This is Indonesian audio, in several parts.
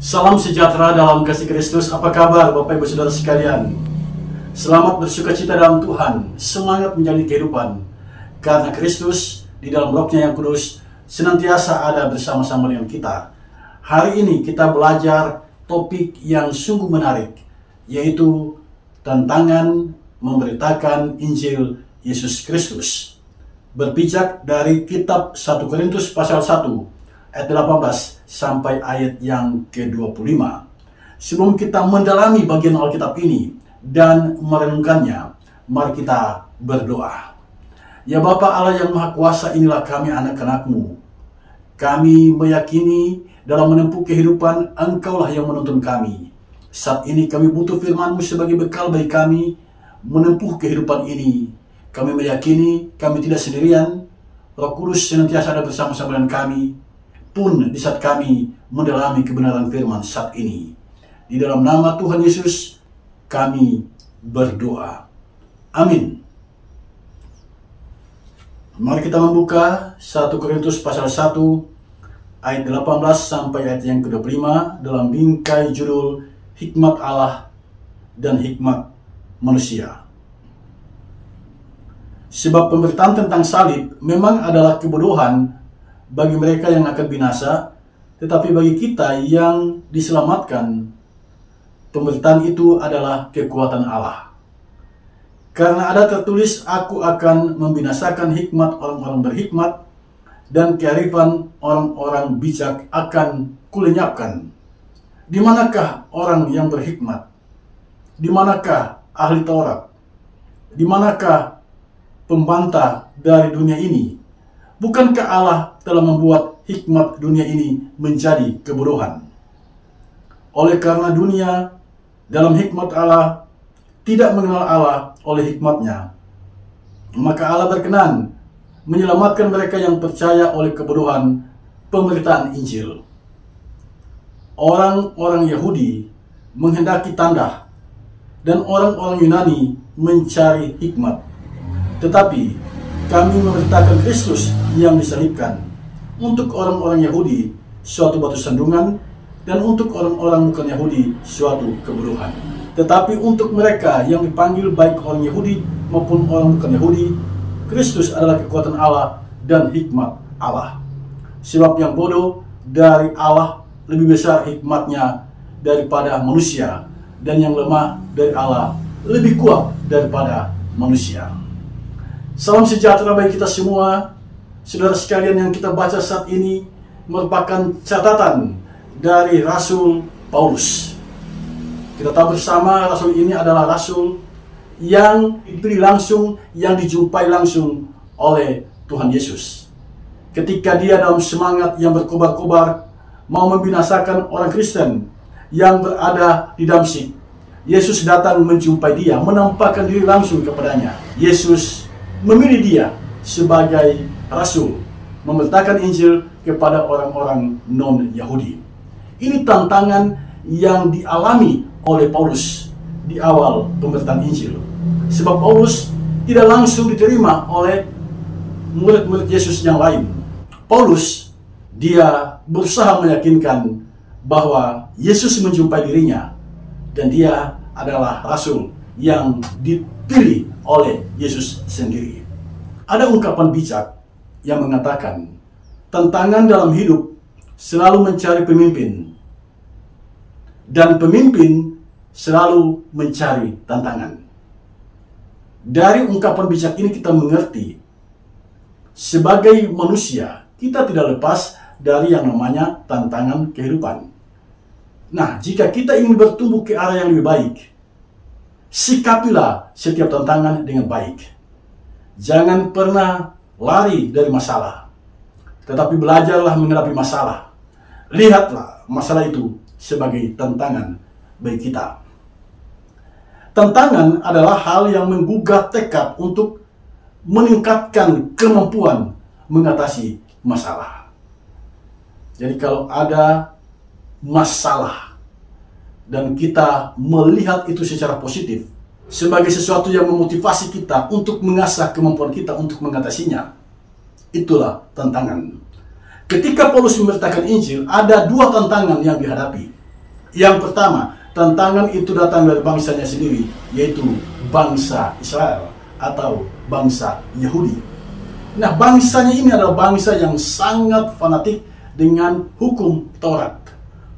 Salam sejahtera dalam kasih Kristus. Apa kabar Bapak Ibu Saudara sekalian? Selamat bersukacita dalam Tuhan. Semangat menjalani kehidupan, karena Kristus di dalam Roh-Nya yang kudus senantiasa ada bersama-sama dengan kita. Hari ini kita belajar topik yang sungguh menarik, yaitu tantangan memberitakan Injil Yesus Kristus. Berpijak dari kitab 1 Korintus pasal 1 ayat 18 sampai ayat yang ke-25. Sebelum kita mendalami bagian Alkitab ini dan merenungkannya, mari kita berdoa. Ya Bapa Allah yang Maha Kuasa, inilah kami anak-anak-Mu. Kami meyakini dalam menempuh kehidupan Engkaulah yang menuntun kami. Saat ini kami butuh firman-Mu sebagai bekal bagi kami menempuh kehidupan ini. Kami meyakini kami tidak sendirian. Roh Kudus senantiasa ada bersama-sama dengan kami, pun di saat kami mendalami kebenaran firman saat ini. Di dalam nama Tuhan Yesus kami berdoa. Amin. Mari kita membuka 1 Korintus pasal 1 ayat 18 sampai ayat yang ke-25 dalam bingkai judul Hikmat Allah dan Hikmat Manusia. Sebab pemberitaan tentang salib memang adalah kebodohan bagi mereka yang akan binasa, tetapi bagi kita yang diselamatkan, pemberitaan itu adalah kekuatan Allah. Karena ada tertulis, aku akan membinasakan hikmat orang-orang berhikmat, dan kearifan orang-orang bijak akan kulenyapkan. Di manakah orang yang berhikmat? Di manakah ahli Taurat? Di manakah pembantah dari dunia ini? Bukankah Allah telah membuat hikmat dunia ini menjadi kebodohan? Oleh karena dunia dalam hikmat Allah tidak mengenal Allah oleh hikmatnya, maka Allah berkenan menyelamatkan mereka yang percaya oleh kebodohan pemberitaan Injil. Orang-orang Yahudi menghendaki tanda, dan orang-orang Yunani mencari hikmat. Tetapi kami memberitakan Kristus yang disalibkan. Untuk orang-orang Yahudi suatu batu sandungan, dan untuk orang-orang bukan Yahudi suatu kebodohan. Tetapi untuk mereka yang dipanggil, baik orang Yahudi maupun orang bukan Yahudi, Kristus adalah kekuatan Allah dan hikmat Allah. Sebab yang bodoh dari Allah lebih besar hikmatnya daripada manusia, dan yang lemah dari Allah lebih kuat daripada manusia. Salam sejahtera bagi kita semua. Saudara sekalian, yang kita baca saat ini merupakan catatan dari Rasul Paulus. Kita tahu bersama Rasul ini adalah Rasul yang dipilih langsung, yang dijumpai langsung oleh Tuhan Yesus. Ketika dia dalam semangat yang berkobar-kobar mau membinasakan orang Kristen yang berada di Damsyik, Yesus datang menjumpai dia, menampakkan diri langsung kepadanya. Yesus memilih dia sebagai Rasul, memberitakan Injil kepada orang-orang non-Yahudi. Ini tantangan yang dialami oleh Paulus di awal pemberitaan Injil. Sebab Paulus tidak langsung diterima oleh murid-murid Yesus yang lain. Paulus, dia berusaha meyakinkan bahwa Yesus menjumpai dirinya, dan dia adalah Rasul yang dipilih oleh Yesus sendiri. Ada ungkapan bijak yang mengatakan, tantangan dalam hidup selalu mencari pemimpin, dan pemimpin selalu mencari tantangan. Dari ungkapan bijak ini kita mengerti, sebagai manusia kita tidak lepas dari yang namanya tantangan kehidupan. Nah, jika kita ingin bertumbuh ke arah yang lebih baik, sikapilah setiap tantangan dengan baik. Jangan pernah lari dari masalah, tetapi belajarlah menghadapi masalah. Lihatlah masalah itu sebagai tantangan bagi kita. Tantangan adalah hal yang menggugah tekad untuk meningkatkan kemampuan mengatasi masalah. Jadi kalau ada masalah dan kita melihat itu secara positif sebagai sesuatu yang memotivasi kita untuk mengasah kemampuan kita untuk mengatasinya, itulah tantangan. Ketika Paulus memberitakan Injil, ada dua tantangan yang dihadapi. Yang pertama, tantangan itu datang dari bangsanya sendiri, yaitu bangsa Israel atau bangsa Yahudi. Nah, bangsanya ini adalah bangsa yang sangat fanatik dengan hukum Taurat.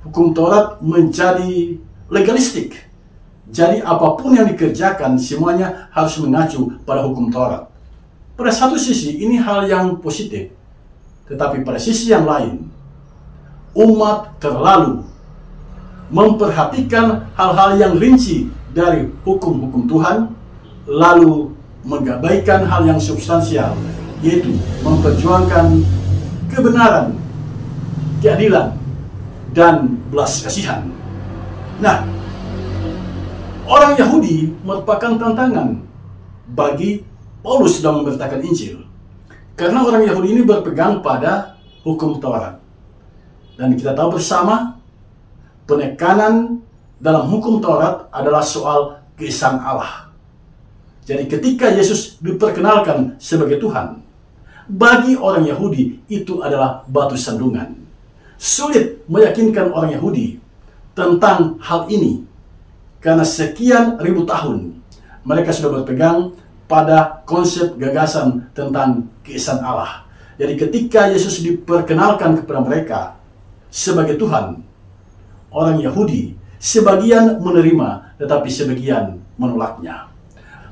Hukum Taurat menjadi legalistik. Jadi apapun yang dikerjakan semuanya harus mengacu pada hukum Taurat. Pada satu sisi ini hal yang positif, tetapi pada sisi yang lain, umat terlalu memperhatikan hal-hal yang rinci dari hukum-hukum Tuhan, lalu mengabaikan hal yang substansial, yaitu memperjuangkan kebenaran, keadilan, dan belas kasihan. Nah, orang Yahudi merupakan tantangan bagi Paulus dalam memberitakan Injil, karena orang Yahudi ini berpegang pada hukum Taurat. Dan kita tahu bersama, penekanan dalam hukum Taurat adalah soal keesaan Allah. Jadi ketika Yesus diperkenalkan sebagai Tuhan, bagi orang Yahudi itu adalah batu sandungan. Sulit meyakinkan orang Yahudi tentang hal ini, karena sekian ribu tahun mereka sudah berpegang pada konsep gagasan tentang keesaan Allah. Jadi ketika Yesus diperkenalkan kepada mereka sebagai Tuhan, orang Yahudi sebagian menerima, tetapi sebagian menolaknya.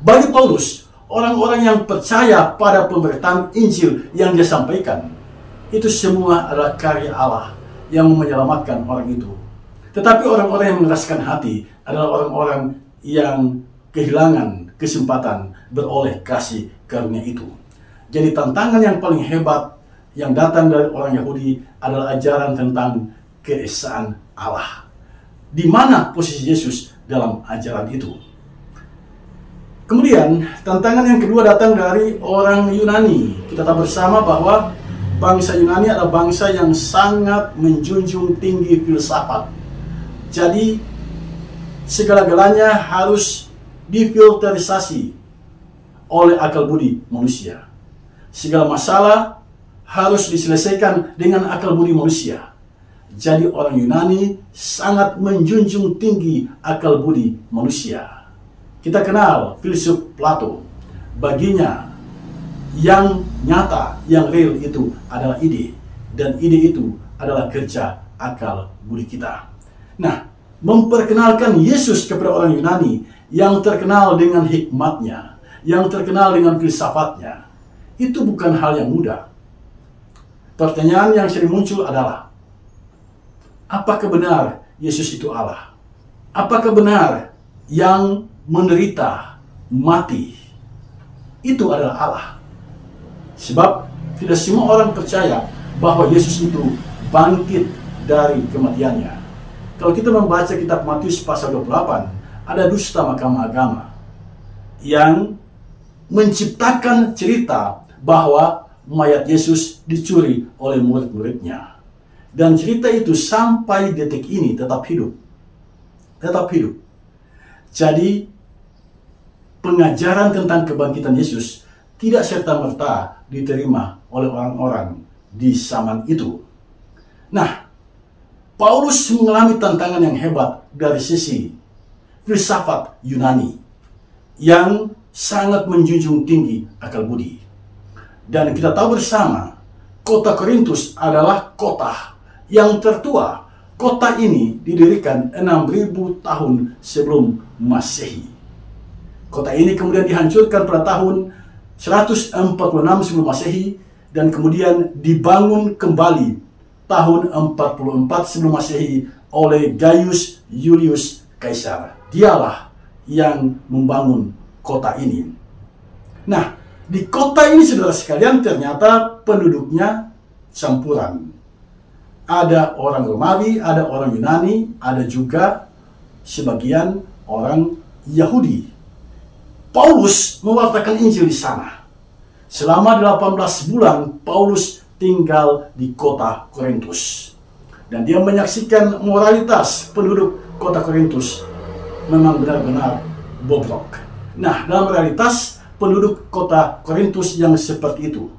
Bagi Paulus, orang-orang yang percaya pada pemberitaan Injil yang dia sampaikan, itu semua adalah karya Allah yang menyelamatkan orang itu. Tetapi orang-orang yang mengeraskan hati adalah orang-orang yang kehilangan kesempatan beroleh kasih karunia itu. Jadi tantangan yang paling hebat yang datang dari orang Yahudi adalah ajaran tentang keesaan Allah. Di mana posisi Yesus dalam ajaran itu? Kemudian, tantangan yang kedua datang dari orang Yunani. Kita tahu bersama bahwa bangsa Yunani adalah bangsa yang sangat menjunjung tinggi filsafat. Jadi, segala-galanya harus difilterisasi oleh akal budi manusia. Segala masalah harus diselesaikan dengan akal budi manusia. Jadi orang Yunani sangat menjunjung tinggi akal budi manusia. Kita kenal filsuf Plato. Baginya yang nyata, yang real itu adalah ide. Dan ide itu adalah kerja akal budi kita. Nah, memperkenalkan Yesus kepada orang Yunani yang terkenal dengan hikmatnya, yang terkenal dengan filsafatnya, itu bukan hal yang mudah. Pertanyaan yang sering muncul adalah, apakah benar Yesus itu Allah? Apakah benar yang menderita, mati, itu adalah Allah? Sebab tidak semua orang percaya bahwa Yesus itu bangkit dari kematiannya. Kalau kita membaca kitab Matius pasal 28, ada dusta mahkamah agama yang menciptakan cerita bahwa mayat Yesus dicuri oleh murid-muridnya. Dan cerita itu sampai detik ini tetap hidup. Tetap hidup. Jadi, pengajaran tentang kebangkitan Yesus tidak serta-merta diterima oleh orang-orang di zaman itu. Nah, Paulus mengalami tantangan yang hebat dari sisi filsafat Yunani yang sangat menjunjung tinggi akal budi. Dan kita tahu bersama, kota Korintus adalah kota yang tertua. Kota ini didirikan 6.000 tahun sebelum Masehi. Kota ini kemudian dihancurkan pada tahun 146 sebelum Masehi dan kemudian dibangun kembali tahun 44 sebelum Masehi oleh Gaius Julius Kaisar. Dialah yang membangun kota ini. Nah, di kota ini saudara sekalian ternyata penduduknya campuran. Ada orang Romawi, ada orang Yunani, ada juga sebagian orang Yahudi. Paulus mewartakan Injil di sana. Selama 18 bulan Paulus tinggal di kota Korintus. Dan dia menyaksikan moralitas penduduk kota Korintus memang benar-benar bobrok. Nah, dalam realitas penduduk kota Korintus yang seperti itu,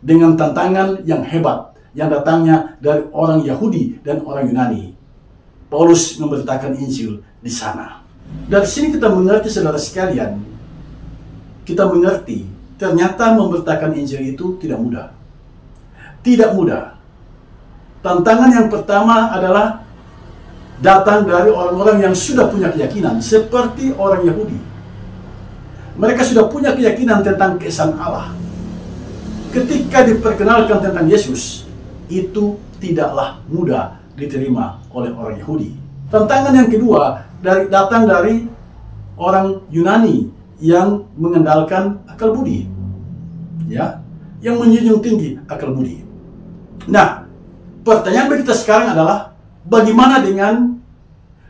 dengan tantangan yang hebat yang datangnya dari orang Yahudi dan orang Yunani, Paulus memberitakan Injil di sana. Dari sini kita mengerti, saudara sekalian, kita mengerti ternyata memberitakan Injil itu tidak mudah. Tidak mudah. Tantangan yang pertama adalah datang dari orang-orang yang sudah punya keyakinan seperti orang Yahudi. Mereka sudah punya keyakinan tentang keesaan Allah. Ketika diperkenalkan tentang Yesus, itu tidaklah mudah diterima oleh orang Yahudi. Tantangan yang kedua datang dari orang Yunani yang mengandalkan akal budi, ya, yang menjunjung tinggi akal budi. Nah, pertanyaan bagi kita sekarang adalah bagaimana dengan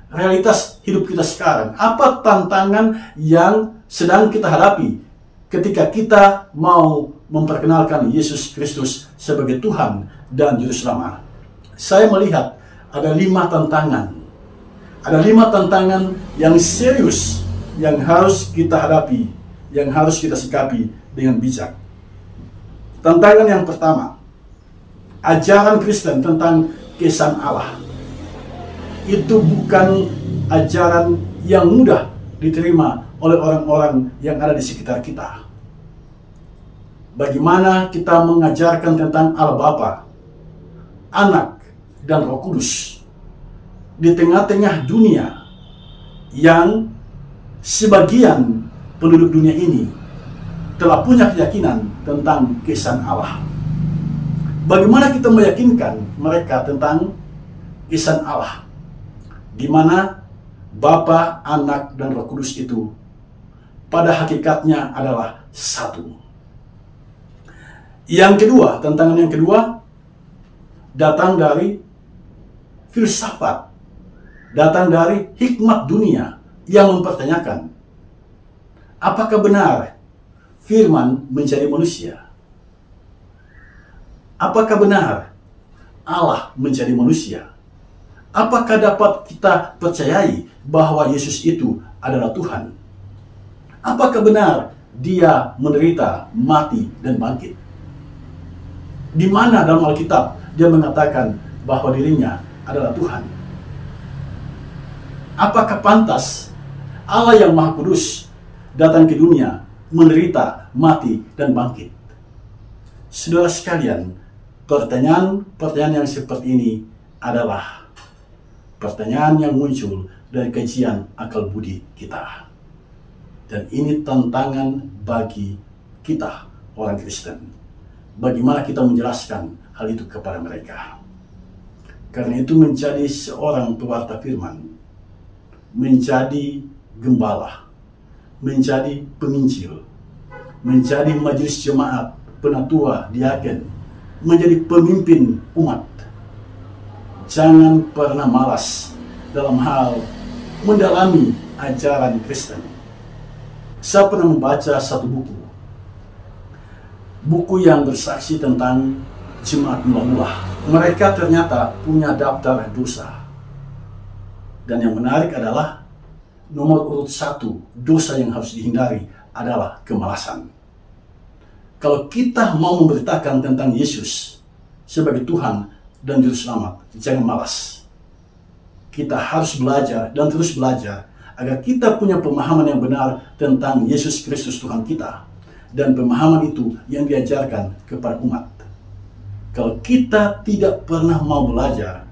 realitas hidup kita sekarang? Apa tantangan yang sedang kita hadapi ketika kita mau memperkenalkan Yesus Kristus sebagai Tuhan dan Juru Selamat? Saya melihat ada 5 tantangan. Ada 5 tantangan yang serius yang harus kita hadapi, yang harus kita sikapi dengan bijak. Tantangan yang pertama, ajaran Kristen tentang keesaan Allah. Itu bukan ajaran yang mudah diterima oleh orang-orang yang ada di sekitar kita. Bagaimana kita mengajarkan tentang Allah Bapa, Anak, dan Roh Kudus di tengah-tengah dunia yang sebagian penduduk dunia ini telah punya keyakinan tentang keesaan Allah. Bagaimana kita meyakinkan mereka tentang keesaan Allah, di mana Bapa, Anak, dan Roh Kudus itu pada hakikatnya adalah satu. Yang kedua, tantangan yang kedua datang dari filsafat, datang dari hikmat dunia yang mempertanyakan, apakah benar firman menjadi manusia? Apakah benar Allah menjadi manusia? Apakah dapat kita percayai bahwa Yesus itu adalah Tuhan? Apakah benar Dia menderita, mati, dan bangkit? Di mana dalam Alkitab Dia mengatakan bahwa dirinya adalah Tuhan? Apakah pantas Allah yang Maha Kudus datang ke dunia, menderita, mati, dan bangkit? Saudara sekalian, pertanyaan yang seperti ini adalah pertanyaan yang muncul dari kajian akal budi kita. Dan ini tantangan bagi kita, orang Kristen. Bagaimana kita menjelaskan hal itu kepada mereka? Karena itu menjadi seorang pewarta firman, menjadi gembala, menjadi penginjil, menjadi majelis jemaat, penatua, diaken, menjadi pemimpin umat. Jangan pernah malas dalam hal mendalami ajaran Kristen. Saya pernah membaca satu buku yang bersaksi tentang jemaat mula-mula. Mereka ternyata punya daftar dosa. Dan yang menarik adalah nomor urut 1 dosa yang harus dihindari adalah kemalasan. Kalau kita mau memberitakan tentang Yesus sebagai Tuhan dan Juru Selamat, jangan malas. Kita harus belajar dan terus belajar agar kita punya pemahaman yang benar tentang Yesus Kristus Tuhan kita. Dan pemahaman itu yang diajarkan kepada umat. Kalau kita tidak pernah mau belajar,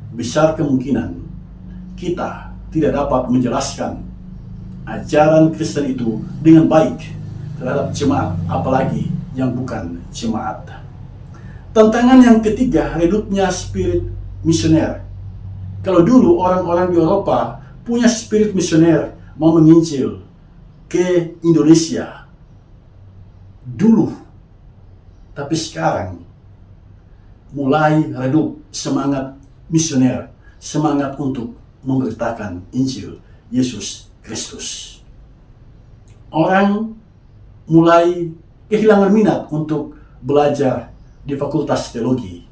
besar kemungkinan kita tidak dapat menjelaskan ajaran Kristen itu dengan baik terhadap jemaat, apalagi yang bukan jemaat. Tantangan yang ketiga, redupnya spirit misioner. Kalau dulu orang-orang di Eropa punya spirit misioner, mau menginjil ke Indonesia dulu, tapi sekarang mulai redup semangat misioner, semangat untuk memberitakan Injil Yesus Kristus. Orang mulai kehilangan minat untuk belajar di fakultas teologi.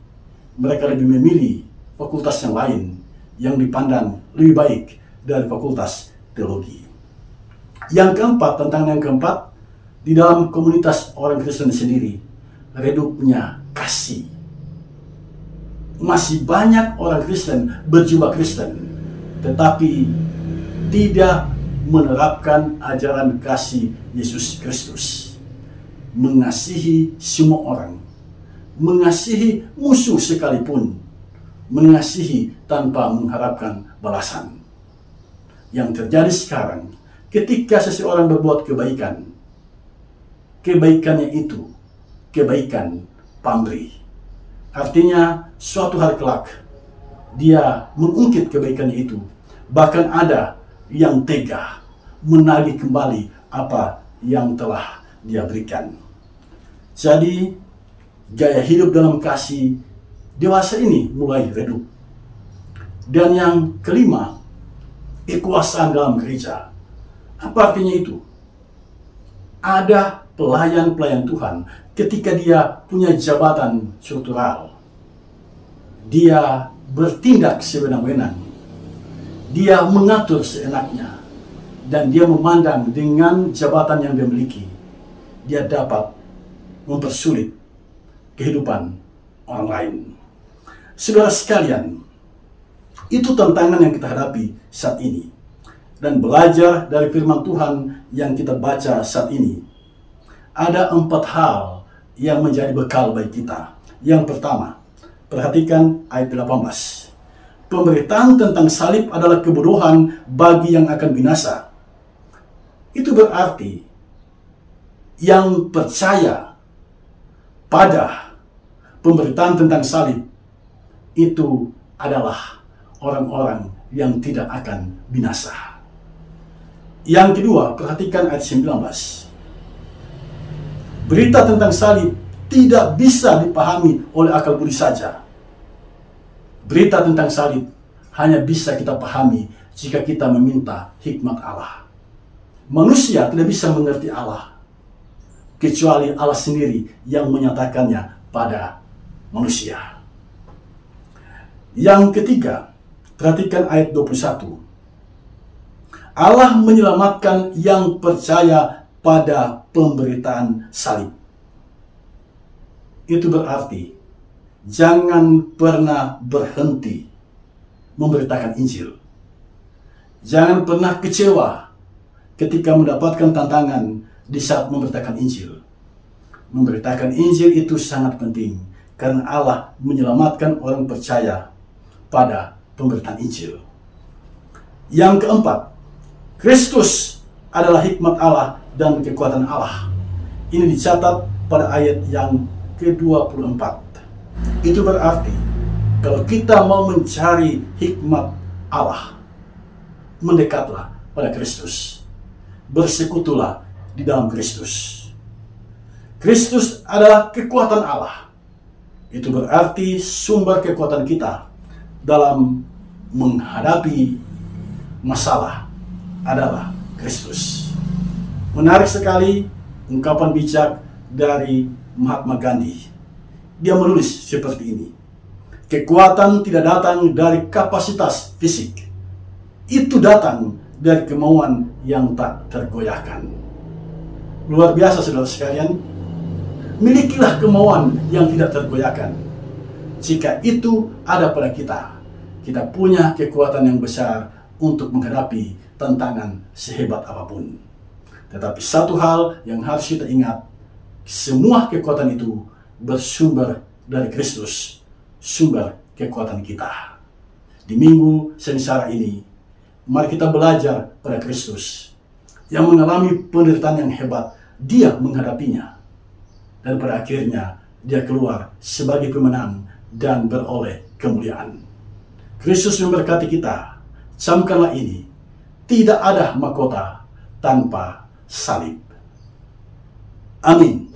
Mereka lebih memilih fakultas yang lain yang dipandang lebih baik dari fakultas teologi. Yang keempat, tantangan yang keempat, di dalam komunitas orang Kristen sendiri, redupnya kasih. masih banyak orang Kristen berjubah Kristen, tetapi tidak menerapkan ajaran kasih Yesus Kristus. Mengasihi semua orang, mengasihi musuh sekalipun, mengasihi tanpa mengharapkan balasan. Yang terjadi sekarang, ketika seseorang berbuat kebaikan, kebaikannya itu kebaikan pamrih. Artinya suatu hari kelak dia mengungkit kebaikannya itu. Bahkan ada yang tega menagih kembali apa yang telah dia berikan. Jadi gaya hidup dalam kasih dewasa ini mulai redup. Dan yang kelima, kekuasaan dalam gereja. Apa artinya itu? Ada pelayan-pelayan Tuhan ketika dia punya jabatan struktural, dia bertindak sewenang-wenang, dia mengatur seenaknya, dan dia memandang dengan jabatan yang dia miliki, dia dapat mempersulit kehidupan orang lain. Saudara sekalian, itu tantangan yang kita hadapi saat ini. Dan belajar dari firman Tuhan yang kita baca saat ini, ada 4 hal yang menjadi bekal bagi kita. Yang pertama, perhatikan ayat 18. Pemberitaan tentang salib adalah kebodohan bagi yang akan binasa. Itu berarti yang percaya pada pemberitaan tentang salib itu adalah orang-orang yang tidak akan binasa. Yang kedua, perhatikan ayat 19. Berita tentang salib tidak bisa dipahami oleh akal budi saja. Berita tentang salib hanya bisa kita pahami jika kita meminta hikmat Allah. Manusia tidak bisa mengerti Allah kecuali Allah sendiri yang menyatakannya pada manusia. Yang ketiga, perhatikan ayat 21. Allah menyelamatkan yang percaya pada pemberitaan salib. Itu berarti jangan pernah berhenti memberitakan Injil. Jangan pernah kecewa ketika mendapatkan tantangan di saat memberitakan Injil. Memberitakan Injil itu sangat penting karena Allah menyelamatkan orang percaya pada pemberitaan Injil. Yang keempat, Kristus adalah hikmat Allah dan kekuatan Allah. Ini dicatat pada ayat yang ke-24. Itu berarti kalau kita mau mencari hikmat Allah, mendekatlah pada Kristus. Bersekutulah di dalam Kristus. Kristus adalah kekuatan Allah. Itu berarti sumber kekuatan kita dalam menghadapi masalah adalah Kristus. Menarik sekali ungkapan bijak dari Mahatma Gandhi. Dia menulis seperti ini. Kekuatan tidak datang dari kapasitas fisik. Itu datang dari kemauan yang tak tergoyahkan. Luar biasa saudara sekalian. Milikilah kemauan yang tidak tergoyahkan. Jika itu ada pada kita, kita punya kekuatan yang besar untuk menghadapi tantangan sehebat apapun. Tetapi satu hal yang harus kita ingat, semua kekuatan itu bersumber dari Kristus, sumber kekuatan kita. Di minggu sengsara ini, mari kita belajar pada Kristus yang mengalami penderitaan yang hebat. Dia menghadapinya, dan pada akhirnya dia keluar sebagai pemenang dan beroleh kemuliaan. Kristus memberkati kita. Camkanlah ini, tidak ada mahkota tanpa salib. Amin.